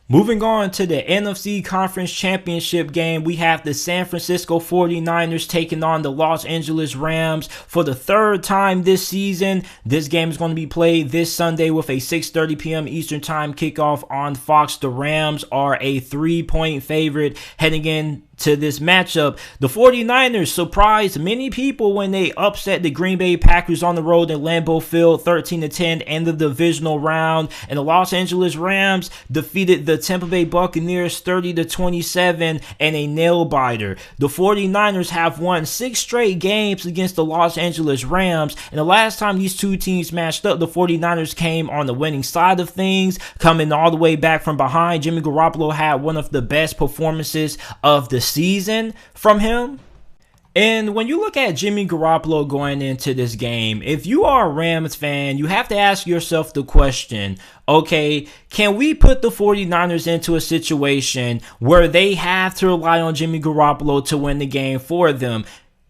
Moving on to the NFC Conference Championship game, we have the San Francisco 49ers taking on the Los Angeles Rams for the third time this season. This game is going to be played this Sunday with a 6:30 p.m. Eastern Time kickoff on Fox. The Rams are a 3-point favorite heading in to this matchup. The 49ers surprised many people when they upset the Green Bay Packers on the road in Lambeau Field 13-10 in the divisional round, and the Los Angeles Rams defeated the Tampa Bay Buccaneers 30-27 in a nail-biter. The 49ers have won 6 straight games against the Los Angeles Rams, and the last time these two teams matched up, the 49ers came on the winning side of things, coming all the way back from behind. Jimmy Garoppolo had one of the best performances of the season from him. And when you look at Jimmy Garoppolo going into this game, if you are a Rams fan, you have to ask yourself the question, okay, can we put the 49ers into a situation where they have to rely on Jimmy Garoppolo to win the game for them?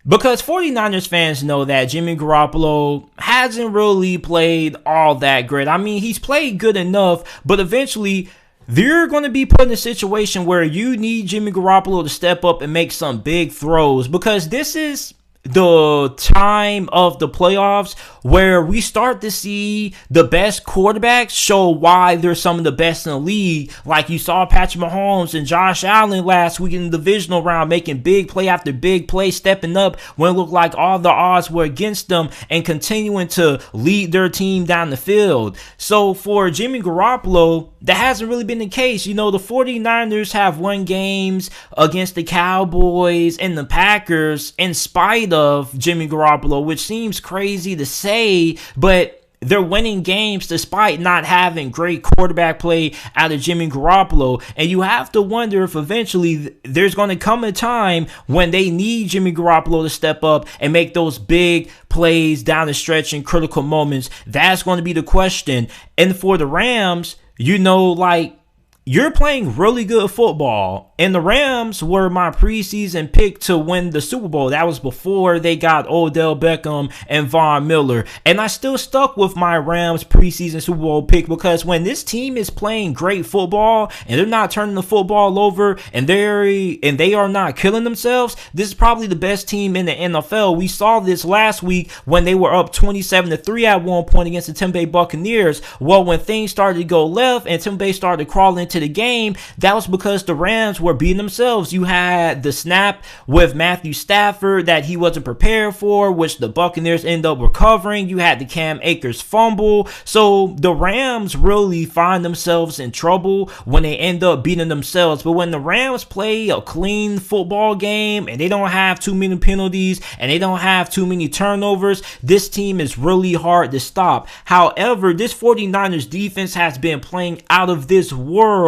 Because 49ers fans know that Jimmy Garoppolo hasn't really played all that great. I mean, he's played good enough, but eventually they're going to be put in a situation where you need Jimmy Garoppolo to step up and make some big throws, because this is the time of the playoffs where we start to see the best quarterbacks show why they're some of the best in the league. Like you saw Patrick Mahomes and Josh Allen last week in the divisional round making big play after big play, stepping up when it looked like all the odds were against them and continuing to lead their team down the field. So for Jimmy Garoppolo, that hasn't really been the case. You know, the 49ers have won games against the Cowboys and the Packers in spite of Jimmy Garoppolo, which seems crazy to say, but they're winning games despite not having great quarterback play out of Jimmy Garoppolo. And you have to wonder if eventually there's going to come a time when they need Jimmy Garoppolo to step up and make those big plays down the stretch in critical moments. That's going to be the question. And for the Rams, you know, like, you're playing really good football, and the Rams were my preseason pick to win the Super Bowl. That was before they got Odell Beckham and Von Miller, and I still stuck with my Rams preseason Super Bowl pick, because when this team is playing great football and they're not turning the football over and they are not killing themselves, this is probably the best team in the NFL. We saw this last week when they were up 27-3 at one point against the Tampa Bay Buccaneers. Well, when things started to go left and Tampa Bay started to crawl into the game, that was because the Rams were beating themselves. You had the snap with Matthew Stafford that he wasn't prepared for, which the Buccaneers end up recovering. You had the Cam Akers fumble. So the Rams really find themselves in trouble when they end up beating themselves. But when the Rams play a clean football game and they don't have too many penalties and they don't have too many turnovers, this team is really hard to stop. However, this 49ers defense has been playing out of this world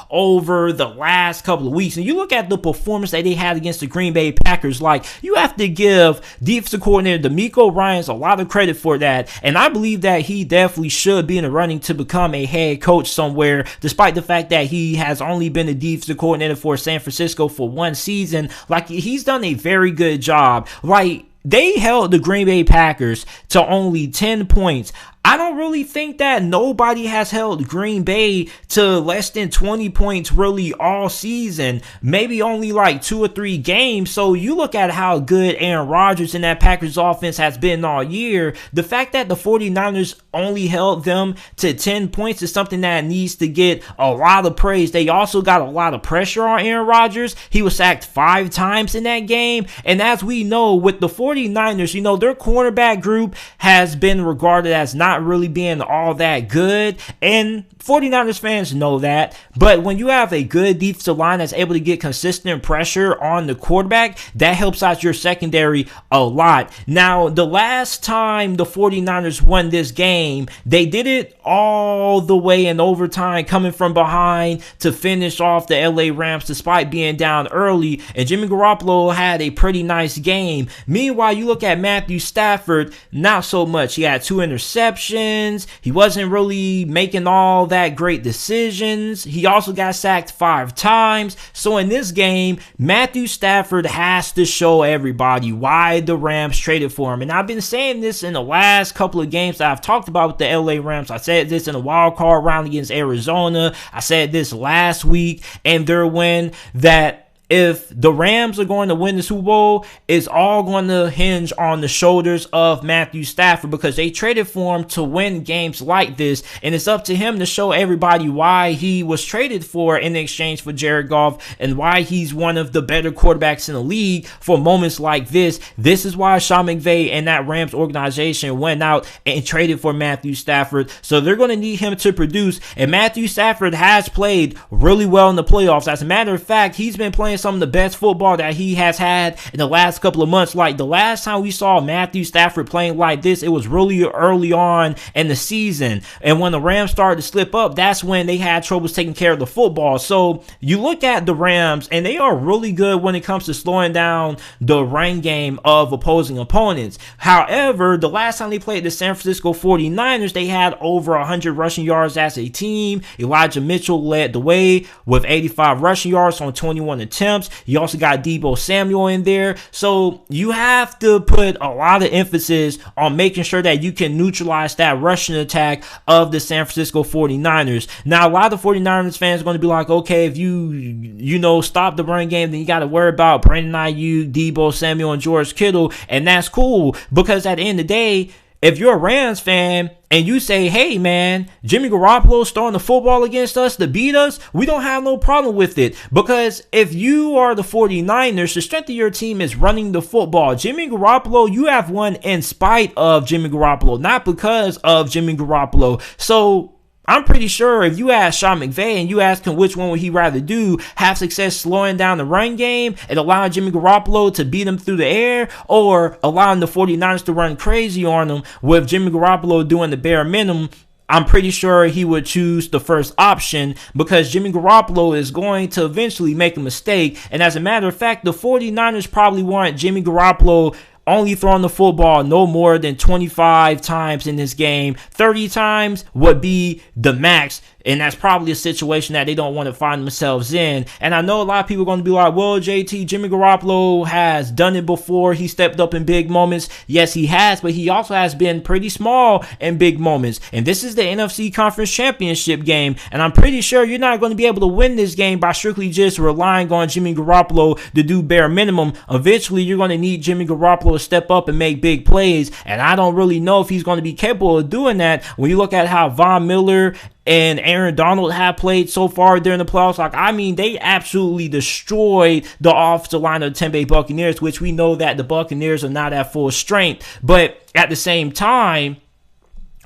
over the last couple of weeks. And you look at the performance that they had against the Green Bay Packers, like, you have to give defensive coordinator DeMeco Ryans a lot of credit for that. And I believe that he definitely should be in the running to become a head coach somewhere, despite the fact that he has only been a defensive coordinator for San Francisco for one season. Like, he's done a very good job. Like, they held the Green Bay Packers to only 10 points. I don't really think that nobody has held Green Bay to less than 20 points really all season. Maybe only like 2 or 3 games. So you look at how good Aaron Rodgers and that Packers offense has been all year. The fact that the 49ers only held them to 10 points is something that needs to get a lot of praise. They also got a lot of pressure on Aaron Rodgers. He was sacked 5 times in that game. And as we know, with the 49ers, you know, their cornerback group has been regarded as not really being all that good, and 49ers fans know that. But when you have a good defensive line that's able to get consistent pressure on the quarterback, that helps out your secondary a lot. Now, the last time the 49ers won this game, they did it all the way in overtime, coming from behind to finish off the LA Rams despite being down early, and Jimmy Garoppolo had a pretty nice game. Meanwhile, you look at Matthew Stafford, not so much. He had 2 interceptions. interceptions. He wasn't really making all that great decisions. He also got sacked 5 times. So in this game, Matthew Stafford has to show everybody why the Rams traded for him. And I've been saying this in the last couple of games that I've talked about with the LA Rams. I said this in the wild card round against Arizona. I said this last week and their win, that if the Rams are going to win the Super Bowl, it's all going to hinge on the shoulders of Matthew Stafford, because they traded for him to win games like this. And it's up to him to show everybody why he was traded for in exchange for Jared Goff, and why he's one of the better quarterbacks in the league for moments like this. This is why Sean McVay and that Rams organization went out and traded for Matthew Stafford. So they're going to need him to produce. And Matthew Stafford has played really well in the playoffs. As a matter of fact, he's been playing some of the best football that he has had in the last couple of months. Like the last time we saw Matthew Stafford playing like this, it was really early on in the season. And when the Rams started to slip up, that's when they had troubles taking care of the football. So you look at the Rams, and they are really good when it comes to slowing down the run game of opposing opponents. However, the last time they played the San Francisco 49ers, they had over 100 rushing yards as a team. Elijah Mitchell led the way with 85 rushing yards on 21 attempts. You also got Deebo Samuel in there. So you have to put a lot of emphasis on making sure that you can neutralize that rushing attack of the San Francisco 49ers. Now, a lot of 49ers fans are going to be like, okay, if you stop the run game, then you got to worry about Brandon Ayuk, Deebo Samuel, and George Kittle. And that's cool, because at the end of the day, if you're a Rams fan and you say, hey, man, Jimmy Garoppolo's throwing the football against us to beat us, we don't have no problem with it. Because if you are the 49ers, the strength of your team is running the football. Jimmy Garoppolo, you have won in spite of Jimmy Garoppolo, not because of Jimmy Garoppolo. So I'm pretty sure if you ask Sean McVay and you ask him which one would he rather do, have success slowing down the run game and allowing Jimmy Garoppolo to beat him through the air, or allowing the 49ers to run crazy on him with Jimmy Garoppolo doing the bare minimum, I'm pretty sure he would choose the first option, because Jimmy Garoppolo is going to eventually make a mistake. And as a matter of fact, the 49ers probably want Jimmy Garoppolo only throwing the football no more than 25 times in this game. 30 times would be the max. And that's probably a situation that they don't want to find themselves in. And I know a lot of people are going to be like, well, JT, Jimmy Garoppolo has done it before. He stepped up in big moments. Yes, he has, but he also has been pretty small in big moments. And this is the NFC Conference Championship game. And I'm pretty sure you're not going to be able to win this game by strictly just relying on Jimmy Garoppolo to do bare minimum. Eventually, you're going to need Jimmy Garoppolo to step up and make big plays. And I don't really know if he's going to be capable of doing that when you look at how Von Miller and Aaron Donald have played so far during the playoffs. They absolutely destroyed the offensive line of the Tampa Bay Buccaneers, which we know that the Buccaneers are not at full strength. But at the same time,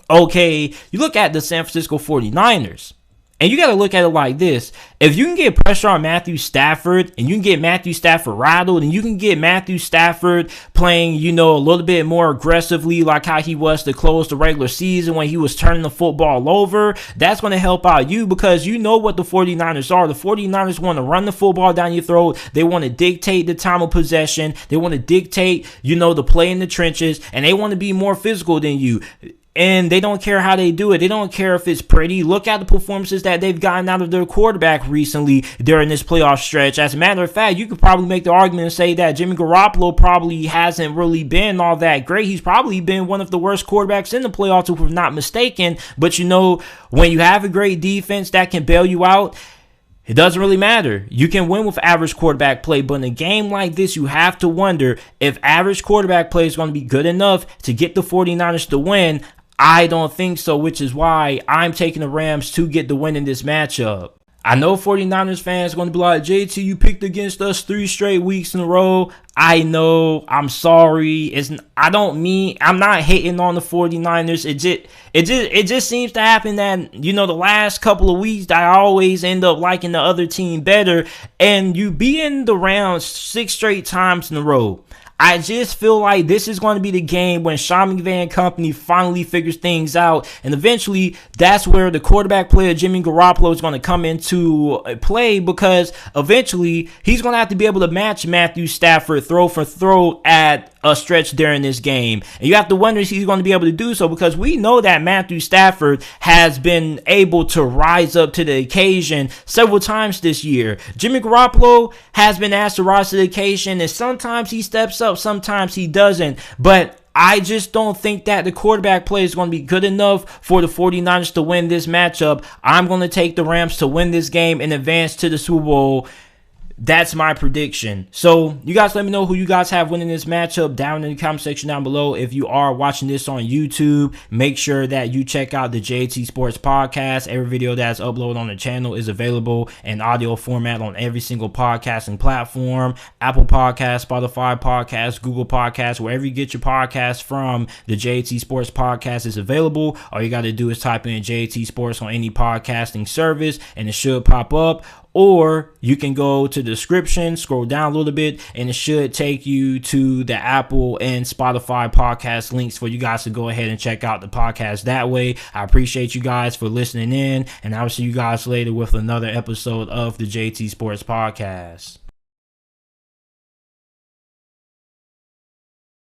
okay, you look at the San Francisco 49ers. And you got to look at it like this. If you can get pressure on Matthew Stafford, and you can get Matthew Stafford rattled, and you can get Matthew Stafford playing, a little bit more aggressively like how he was to close the regular season when he was turning the football over, that's going to help out you, because you know what the 49ers are. The 49ers want to run the football down your throat. They want to dictate the time of possession. They want to dictate, the play in the trenches, and they want to be more physical than you. And they don't care how they do it. They don't care if it's pretty. Look at the performances that they've gotten out of their quarterback recently during this playoff stretch. As a matter of fact, you could probably make the argument and say that Jimmy Garoppolo probably hasn't really been all that great. He's probably been one of the worst quarterbacks in the playoffs, if we're not mistaken. But when you have a great defense that can bail you out, it doesn't really matter. You can win with average quarterback play, but in a game like this, you have to wonder if average quarterback play is going to be good enough to get the 49ers to win. I don't think so, which is why I'm taking the Rams to get the win in this matchup. I know 49ers fans are going to be like, JT, you picked against us 3 straight weeks in a row. I know. I'm sorry. I'm not hating on the 49ers. It just seems to happen that, the last couple of weeks, I always end up liking the other team better. And you beating the Rams 6 straight times in a row. I just feel like this is going to be the game when Sean McVay and company finally figures things out. And eventually, that's where the quarterback play of Jimmy Garoppolo is going to come into play, because eventually, he's going to have to be able to match Matthew Stafford throw for throw at a stretch during this game. And you have to wonder if he's going to be able to do so, because we know that Matthew Stafford has been able to rise up to the occasion several times this year. Jimmy Garoppolo has been asked to rise to the occasion, and sometimes he steps up, sometimes he doesn't. But I just don't think that the quarterback play is going to be good enough for the 49ers to win this matchup. I'm going to take the Rams to win this game and advance to the Super Bowl. That's my prediction. So you guys let me know who you guys have winning this matchup down in the comment section down below. If you are watching this on YouTube, make sure that you check out the JT Sports Podcast. Every video that's uploaded on the channel is available in audio format on every single podcasting platform. Apple Podcasts, Spotify Podcasts, Google Podcasts, wherever you get your podcasts from, the JT Sports Podcast is available. All you got to do is type in JT Sports on any podcasting service and it should pop up. Or you can go to the description, scroll down a little bit, and it should take you to the Apple and Spotify podcast links for you guys to go ahead and check out the podcast that way. I appreciate you guys for listening in, and I'll see you guys later with another episode of the JT Sports Podcast.